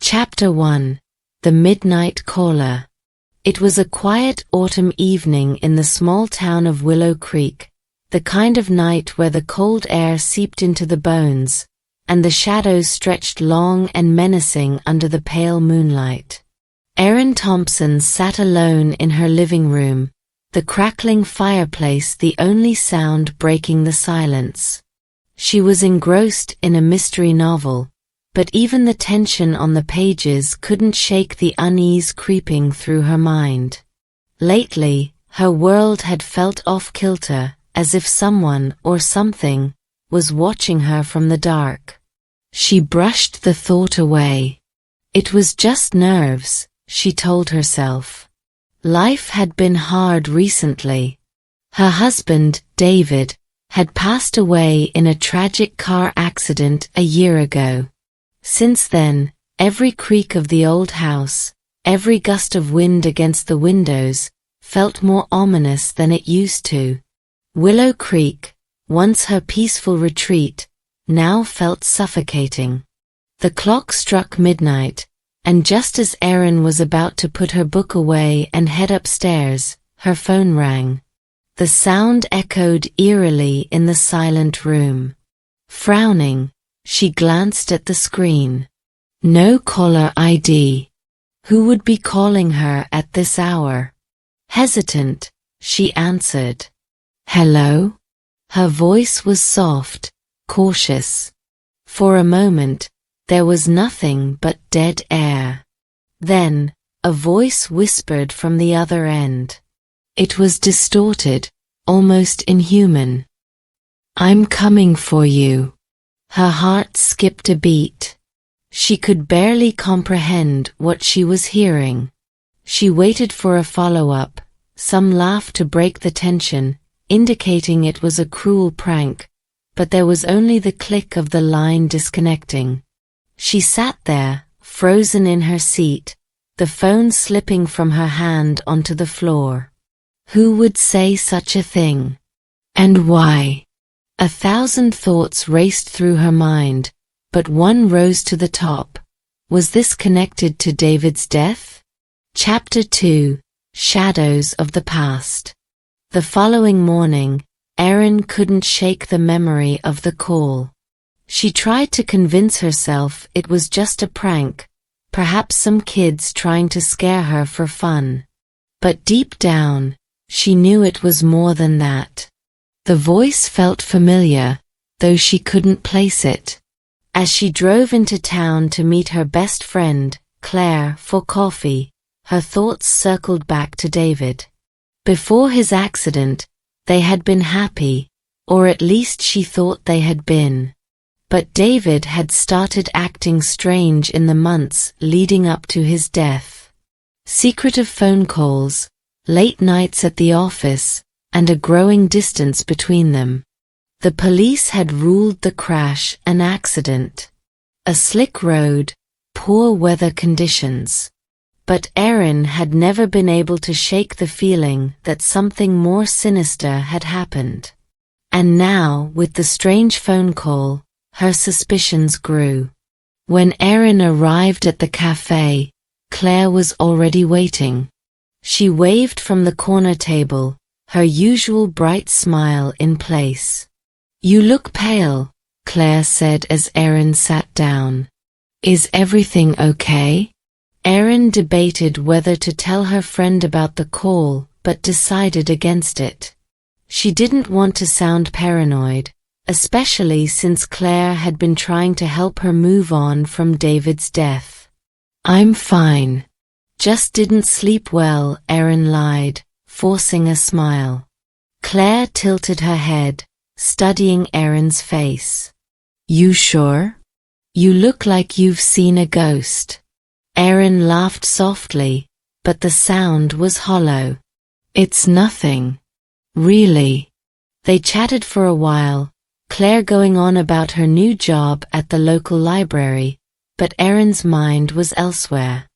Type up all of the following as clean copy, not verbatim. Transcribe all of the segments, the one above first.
Chapter 1. The Midnight Caller. It was a quiet autumn evening in the small town of Willow Creek, the kind of night where the cold air seeped into the bones, and the shadows stretched long and menacing under the pale moonlight. Erin Thompson sat alone in her living room, the crackling fireplace the only sound breaking the silence. She was engrossed in a mystery novel, but even the tension on the pages couldn't shake the unease creeping through her mind. Lately, her world had felt off-kilter, as if someone or something was watching her from the dark. She brushed the thought away. It was just nerves, she told herself. Life had been hard recently. Her husband, David, had passed away in a tragic car accident a year ago. Since then, every creak of the old house, every gust of wind against the windows, felt more ominous than it used to. Willow Creek, once her peaceful retreat, now felt suffocating. The clock struck midnight, and just as Erin was about to put her book away and head upstairs, her phone rang. The sound echoed eerily in the silent room. Frowning, she glanced at the screen. No caller ID. Who would be calling her at this hour? Hesitant, she answered. Hello? Her voice was soft, cautious. For a moment, there was nothing but dead air. Then, a voice whispered from the other end. It was distorted, almost inhuman. I'm coming for you. Her heart skipped a beat. She could barely comprehend what she was hearing. She waited for a follow-up, some laugh to break the tension, indicating it was a cruel prank, but there was only the click of the line disconnecting. She sat there, frozen in her seat, the phone slipping from her hand onto the floor. Who would say such a thing? And why? 1,000 thoughts raced through her mind, but one rose to the top. Was this connected to David's death? Chapter 2. Shadows of the Past. The following morning, Erin couldn't shake the memory of the call. She tried to convince herself it was just a prank, perhaps some kids trying to scare her for fun. But deep down, she knew it was more than that. The voice felt familiar, though she couldn't place it. As she drove into town to meet her best friend, Claire, for coffee, her thoughts circled back to David. Before his accident, they had been happy, or at least she thought they had been. But David had started acting strange in the months leading up to his death. Secretive phone calls, late nights at the office, and a growing distance between them. The police had ruled the crash an accident. A slick road, poor weather conditions. But Erin had never been able to shake the feeling that something more sinister had happened. And now, with the strange phone call, her suspicions grew. When Erin arrived at the cafe, Claire was already waiting. She waved from the corner table, her usual bright smile in place. You look pale, Claire said as Erin sat down. Is everything okay? Erin debated whether to tell her friend about the call, but decided against it. She didn't want to sound paranoid, especially since Claire had been trying to help her move on from David's death. I'm fine. Just didn't sleep well, Erin lied, forcing a smile. Claire tilted her head, studying Erin's face. You sure? You look like you've seen a ghost. Erin laughed softly, but the sound was hollow. It's nothing. Really. They chatted for a while, Claire going on about her new job at the local library, but Erin's mind was elsewhere.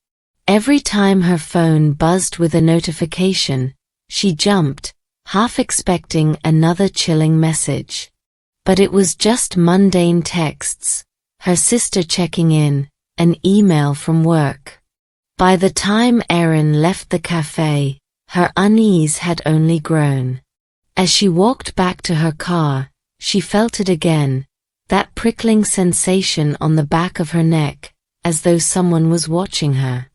Every time her phone buzzed with a notification, she jumped, half expecting another chilling message. But it was just mundane texts, her sister checking in, an email from work. By the time Erin left the cafe, her unease had only grown. As she walked back to her car, she felt it again, that prickling sensation on the back of her neck, as though someone was watching her.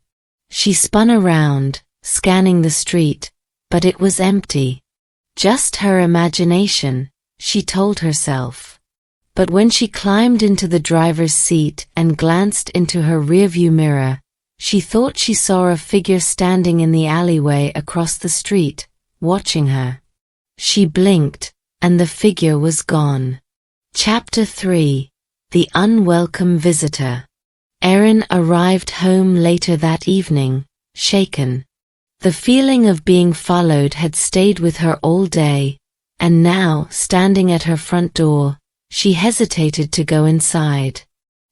She spun around, scanning the street, but it was empty. Just her imagination, she told herself. But when she climbed into the driver's seat and glanced into her rearview mirror, she thought she saw a figure standing in the alleyway across the street, watching her. She blinked, and the figure was gone. Chapter 3: The Unwelcome Visitor. Erin arrived home later that evening, shaken. The feeling of being followed had stayed with her all day, and now, standing at her front door, she hesitated to go inside.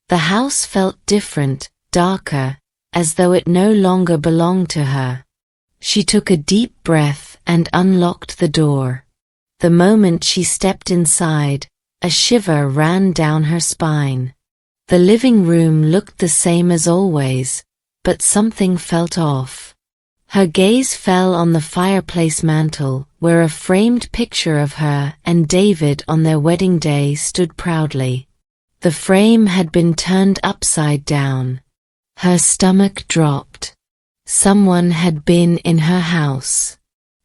The house felt different, darker, as though it no longer belonged to her. She took a deep breath and unlocked the door. The moment she stepped inside, a shiver ran down her spine. The living room looked the same as always, but something felt off. Her gaze fell on the fireplace mantel, where a framed picture of her and David on their wedding day stood proudly. The frame had been turned upside down. Her stomach dropped. Someone had been in her house.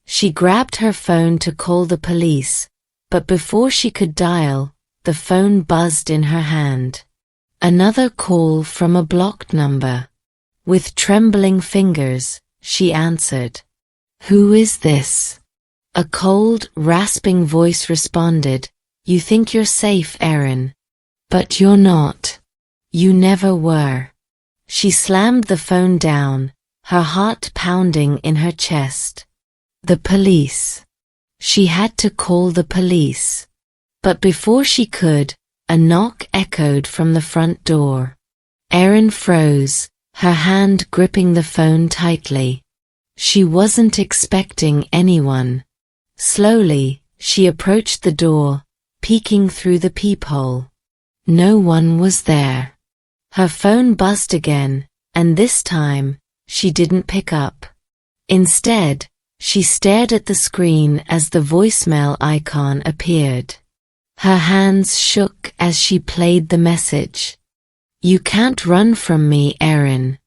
She grabbed her phone to call the police, but before she could dial, the phone buzzed in her hand. Another call from a blocked number. With trembling fingers, she answered. "Who is this?" A cold, rasping voice responded, "You think you're safe, Erin. But you're not. You never were." She slammed the phone down, her heart pounding in her chest. The police. She had to call the police. But before she could, a knock echoed from the front door. Erin froze, her hand gripping the phone tightly. She wasn't expecting anyone. Slowly, she approached the door, peeking through the peephole. No one was there. Her phone buzzed again, and this time, she didn't pick up. Instead, she stared at the screen as the voicemail icon appeared. Her hands shook as she played the message. "You can't run from me, Erin.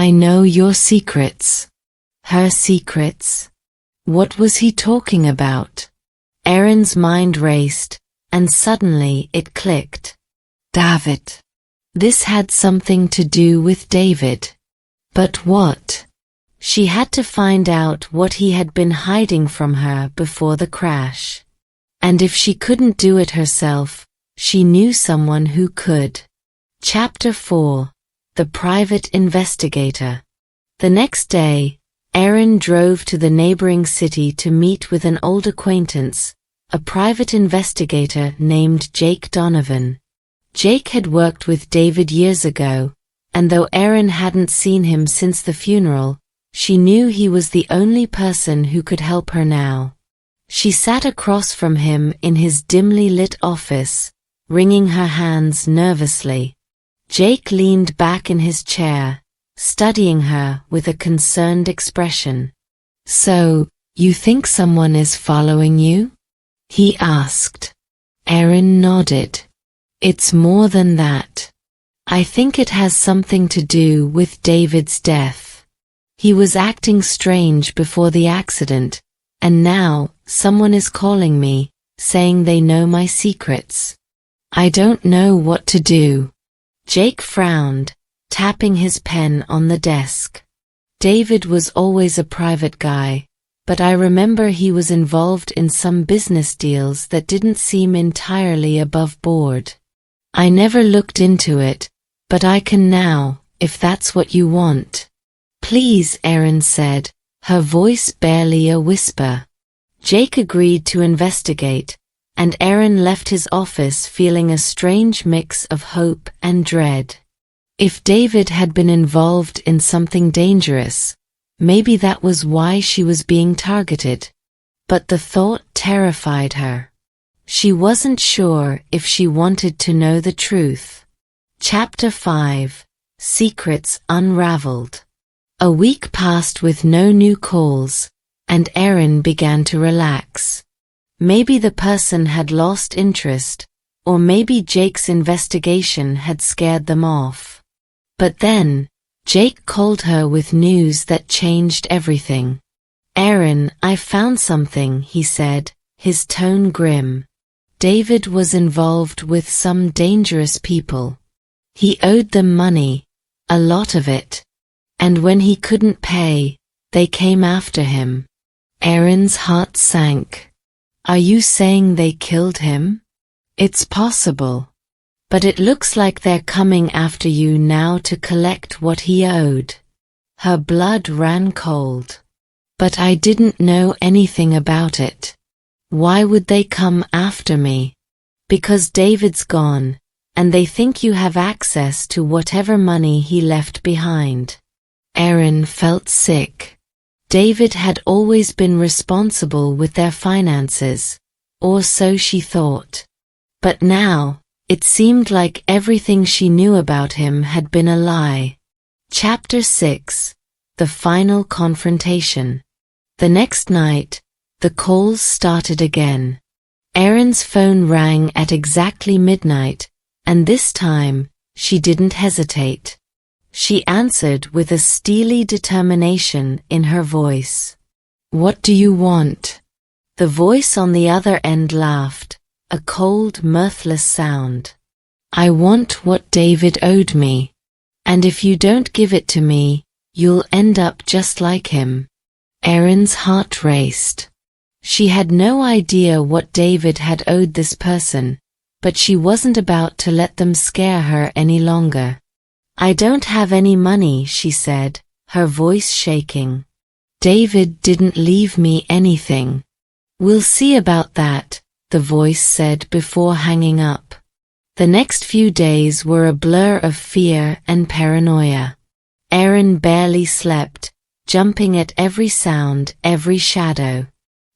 I know your secrets." Her secrets? What was he talking about? Erin's mind raced, and suddenly it clicked. David. This had something to do with David. But what? She had to find out what he had been hiding from her before the crash. And if she couldn't do it herself, she knew someone who could. Chapter 4: The Private Investigator. The next day, Erin drove to the neighboring city to meet with an old acquaintance, a private investigator named Jake Donovan. Jake had worked with David years ago, and though Erin hadn't seen him since the funeral, she knew he was the only person who could help her now. She sat across from him in his dimly lit office, wringing her hands nervously. Jake leaned back in his chair, studying her with a concerned expression. "So, you think someone is following you?" he asked. Erin nodded. "It's more than that. I think it has something to do with David's death. He was acting strange before the accident, and now, someone is calling me, saying they know my secrets. I don't know what to do." Jake frowned, tapping his pen on the desk. "David was always a private guy, but I remember he was involved in some business deals that didn't seem entirely above board. I never looked into it, but I can now, if that's what you want." "Please," Erin said, her voice barely a whisper. Jake agreed to investigate, and Erin left his office feeling a strange mix of hope and dread. If David had been involved in something dangerous, maybe that was why she was being targeted. But the thought terrified her. She wasn't sure if she wanted to know the truth. Chapter 5: Secrets Unraveled. A week passed with no new calls, and Erin began to relax. Maybe the person had lost interest, or maybe Jake's investigation had scared them off. But then, Jake called her with news that changed everything. "Erin, I found something," he said, his tone grim. David was involved with some dangerous people. He owed them money, a lot of it. And when he couldn't pay, they came after him. Erin's heart sank. "Are you saying they killed him?" "It's possible. But it looks like they're coming after you now to collect what he owed." Her blood ran cold. "But I didn't know anything about it." "Why would they come after me?" "Because David's gone, and they think you have access to whatever money he left behind." Erin felt sick. David had always been responsible with their finances, or so she thought. But now, it seemed like everything she knew about him had been a lie. Chapter 6. The Final Confrontation. The next night, the calls started again. Erin's phone rang at exactly midnight, and this time, she didn't hesitate. She answered with a steely determination in her voice. "What do you want?" The voice on the other end laughed, a cold, mirthless sound. "I want what David owed me. And if you don't give it to me, you'll end up just like him." Erin's heart raced. She had no idea what David had owed this person, but she wasn't about to let them scare her any longer. "I don't have any money," she said, her voice shaking. "David didn't leave me anything." "We'll see about that," the voice said before hanging up. The next few days were a blur of fear and paranoia. Erin barely slept, jumping at every sound, every shadow.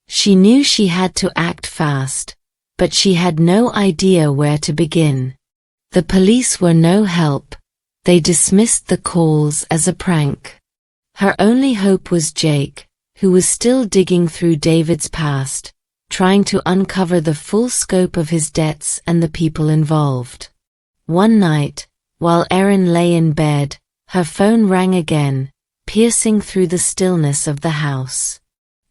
She knew she had to act fast, but she had no idea where to begin. The police were no help. They dismissed the calls as a prank. Her only hope was Jake, who was still digging through David's past, trying to uncover the full scope of his debts and the people involved. One night, while Erin lay in bed, her phone rang again, piercing through the stillness of the house.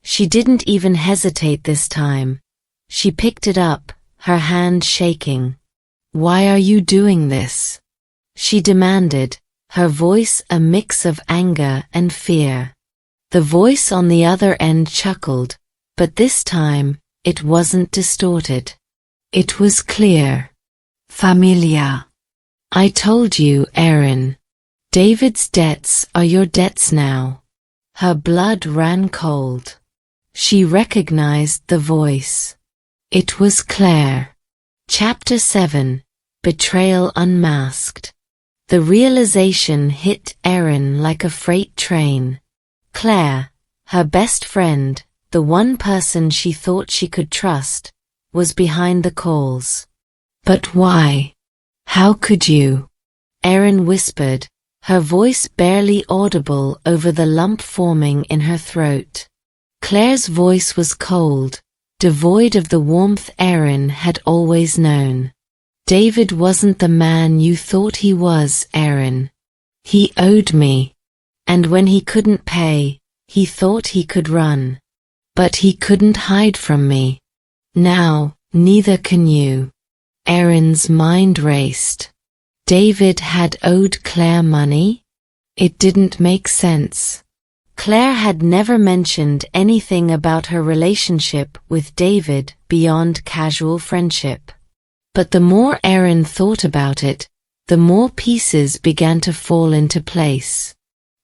She didn't even hesitate this time. She picked it up, her hand shaking. "Why are you doing this?" she demanded, her voice a mix of anger and fear. The voice on the other end chuckled, but this time, it wasn't distorted. It was clear. "Familiar. I told you, Erin. David's debts are your debts now." Her blood ran cold. She recognized the voice. It was Claire. Chapter 7. Betrayal Unmasked. The realization hit Erin like a freight train. Claire, her best friend, the one person she thought she could trust, was behind the calls. "But why? How could you?" Erin whispered, her voice barely audible over the lump forming in her throat. Claire's voice was cold, devoid of the warmth Erin had always known. "David wasn't the man you thought he was, Erin. He owed me. And when he couldn't pay, he thought he could run. But he couldn't hide from me. Now, neither can you." Erin's mind raced. David had owed Claire money? It didn't make sense. Claire had never mentioned anything about her relationship with David beyond casual friendship. But the more Erin thought about it, the more pieces began to fall into place.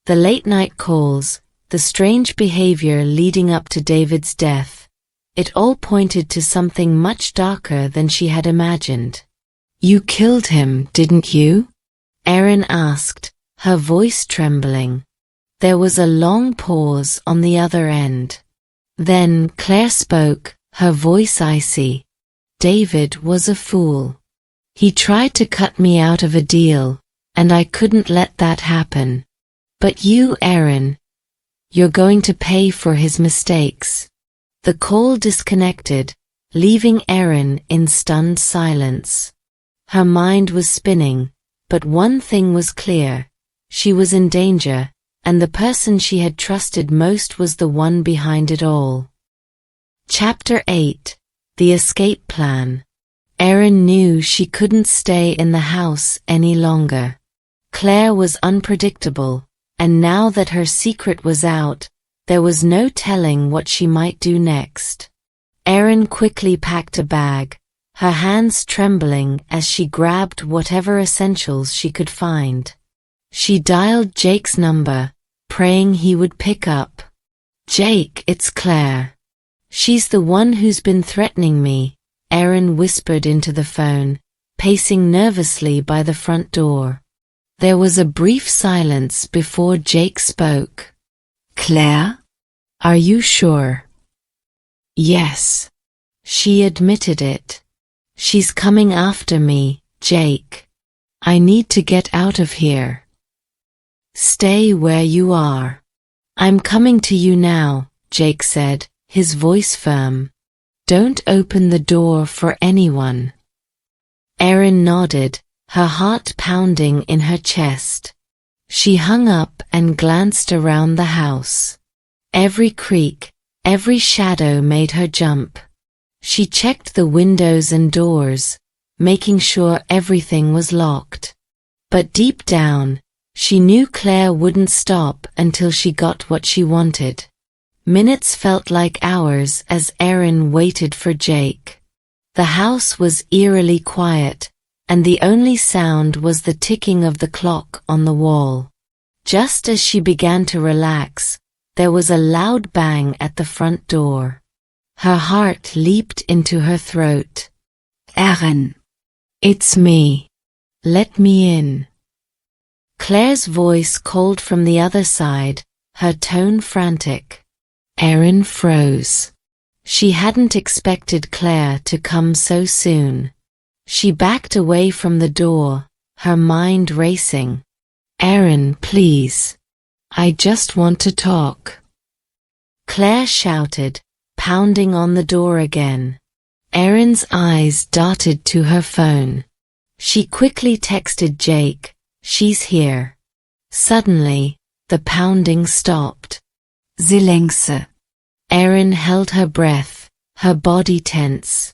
The late-night calls, the strange behavior leading up to David's death, it all pointed to something much darker than she had imagined. "You killed him, didn't you?" Erin asked, her voice trembling. There was a long pause on the other end. Then Claire spoke, her voice icy. "David was a fool. He tried to cut me out of a deal, and I couldn't let that happen. But you, Aaron, you're going to pay for his mistakes." The call disconnected, leaving Aaron in stunned silence. Her mind was spinning, but one thing was clear. She was in danger, and the person she had trusted most was the one behind it all. Chapter 8. The Escape Plan. Erin knew she couldn't stay in the house any longer. Claire was unpredictable, and now that her secret was out, there was no telling what she might do next. Erin quickly packed a bag, her hands trembling as she grabbed whatever essentials she could find. She dialed Jake's number, praying he would pick up. "Jake, it's Claire. She's the one who's been threatening me," Erin whispered into the phone, pacing nervously by the front door. There was a brief silence before Jake spoke. "Claire? Are you sure?" "Yes." She admitted it. "She's coming after me, Jake. I need to get out of here." "Stay where you are." "I'm coming to you now," Jake said, his voice firm. "Don't open the door for anyone." Erin nodded, her heart pounding in her chest. She hung up and glanced around the house. Every creak, every shadow made her jump. She checked the windows and doors, making sure everything was locked. But deep down, she knew Claire wouldn't stop until she got what she wanted. Minutes felt like hours as Erin waited for Jake. The house was eerily quiet, and the only sound was the ticking of the clock on the wall. Just as she began to relax, there was a loud bang at the front door. Her heart leaped into her throat. "Erin, it's me. Let me in." Claire's voice called from the other side, her tone frantic. Erin froze. She hadn't expected Claire to come so soon. She backed away from the door, her mind racing. "Erin, please. I just want to talk." Claire shouted, pounding on the door again. Erin's eyes darted to her phone. She quickly texted Jake, "She's here." Suddenly, the pounding stopped. "Sie längse." Erin held her breath, her body tense.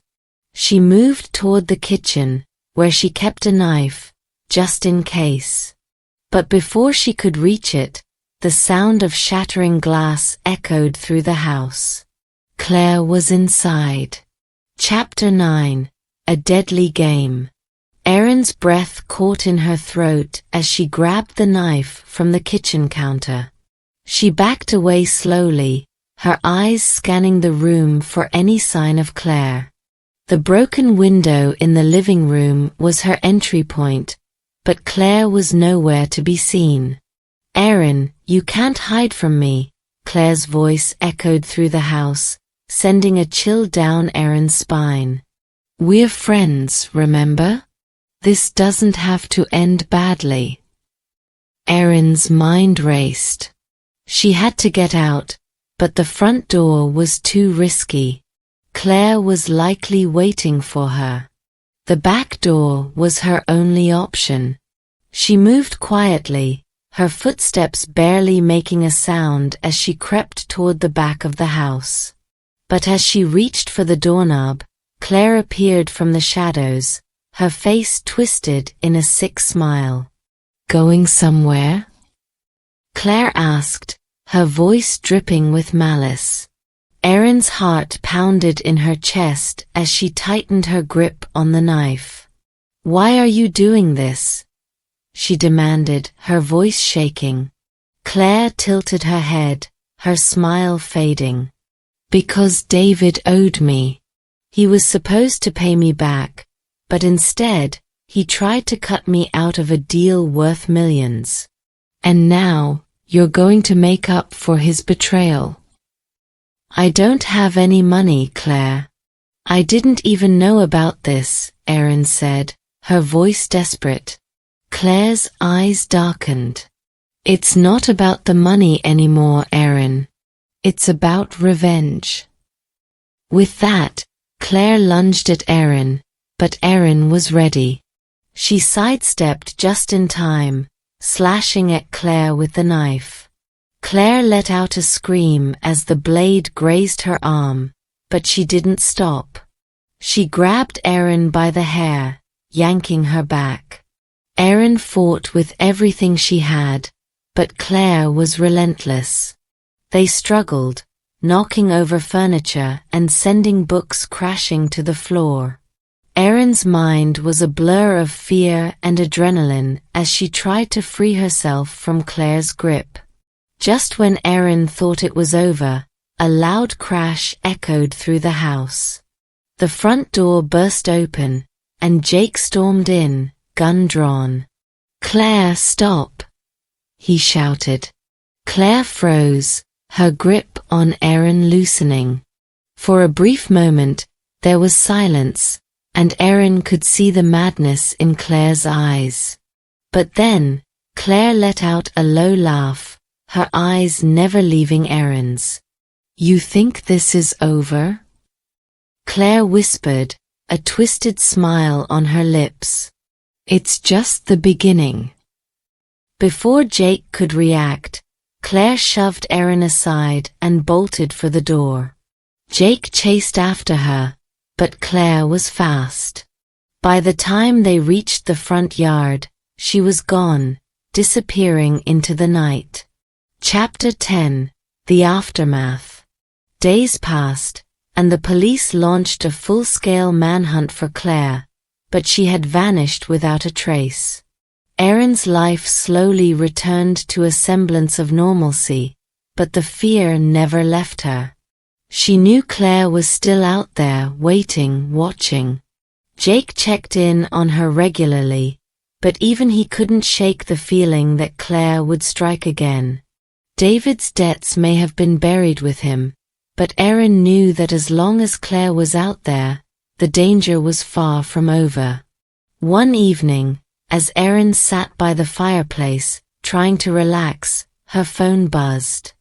She moved toward the kitchen, where she kept a knife, just in case. But before she could reach it, the sound of shattering glass echoed through the house. Claire was inside. Chapter 9. A Deadly Game. Erin's breath caught in her throat as she grabbed the knife from the kitchen counter. She backed away slowly, her eyes scanning the room for any sign of Claire. The broken window in the living room was her entry point, but Claire was nowhere to be seen. "Erin, you can't hide from me," Claire's voice echoed through the house, sending a chill down Erin's spine. "We're friends, remember? This doesn't have to end badly." Erin's mind raced. She had to get out, but the front door was too risky. Claire was likely waiting for her. The back door was her only option. She moved quietly, her footsteps barely making a sound as she crept toward the back of the house. But as she reached for the doorknob, Claire appeared from the shadows, her face twisted in a sick smile. "Going somewhere?" Claire asked, her voice dripping with malice. Erin's heart pounded in her chest as she tightened her grip on the knife. "Why are you doing this?" she demanded, her voice shaking. Claire tilted her head, her smile fading. "Because David owed me. He was supposed to pay me back, but instead, he tried to cut me out of a deal worth millions. And now, you're going to make up for his betrayal." "I don't have any money, Claire. I didn't even know about this," Erin said, her voice desperate. Claire's eyes darkened. It's not about the money anymore, Erin. It's about revenge. With that, Claire lunged at Erin, but Erin was ready. She sidestepped just in time, slashing at Claire with the knife. Claire let out a scream as the blade grazed her arm, but she didn't stop. She grabbed Erin by the hair, yanking her back. Erin fought with everything she had, but Claire was relentless. They struggled, knocking over furniture and sending books crashing to the floor. Erin's mind was a blur of fear and adrenaline as she tried to free herself from Claire's grip. Just when Erin thought it was over, a loud crash echoed through the house. The front door burst open, and Jake stormed in, gun drawn. "Claire, stop!" he shouted. Claire froze, her grip on Erin loosening. For a brief moment, there was silence, and Erin could see the madness in Claire's eyes. But then, Claire let out a low laugh, her eyes never leaving Erin's. "You think this is over?" Claire whispered, a twisted smile on her lips. "It's just the beginning." Before Jake could react, Claire shoved Erin aside and bolted for the door. Jake chased after her, but Claire was fast. By the time they reached the front yard, she was gone, disappearing into the night. Chapter 10: The Aftermath. Days passed, and the police launched a full-scale manhunt for Claire, but she had vanished without a trace. Erin's life slowly returned to a semblance of normalcy, but the fear never left her. She knew Claire was still out there, waiting, watching. Jake checked in on her regularly, but even he couldn't shake the feeling that Claire would strike again. David's debts may have been buried with him, but Erin knew that as long as Claire was out there, the danger was far from over. One evening, as Erin sat by the fireplace, trying to relax, her phone buzzed.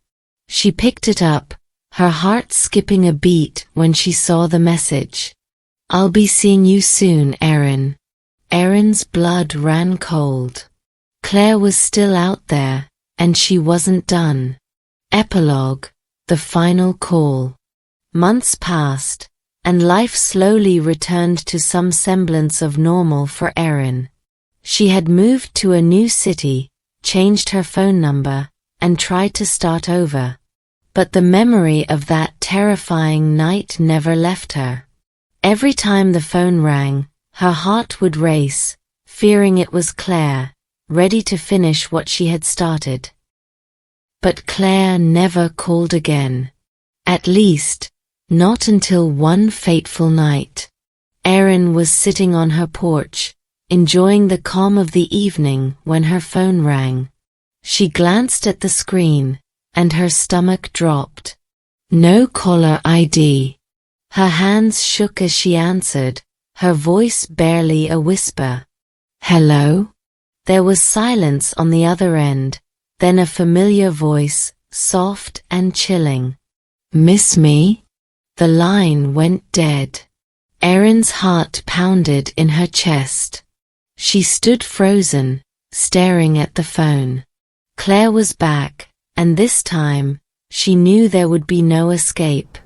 She picked it up, her heart skipping a beat when she saw the message. "I'll be seeing you soon, Erin." Erin's blood ran cold. Claire was still out there, and she wasn't done. Epilogue: The final call. Months passed, and life slowly returned to some semblance of normal for Erin. She had moved to a new city, changed her phone number, and tried to start over. But the memory of that terrifying night never left her. Every time the phone rang, her heart would race, fearing it was Claire, ready to finish what she had started. But Claire never called again. At least, not until one fateful night. Erin was sitting on her porch, enjoying the calm of the evening when her phone rang. She glanced at the screen, and her stomach dropped. No caller ID. Her hands shook as she answered, her voice barely a whisper. "Hello?" There was silence on the other end, then a familiar voice, soft and chilling. "Miss me?" The line went dead. Erin's heart pounded in her chest. She stood frozen, staring at the phone. Claire was back, and this time, she knew there would be no escape.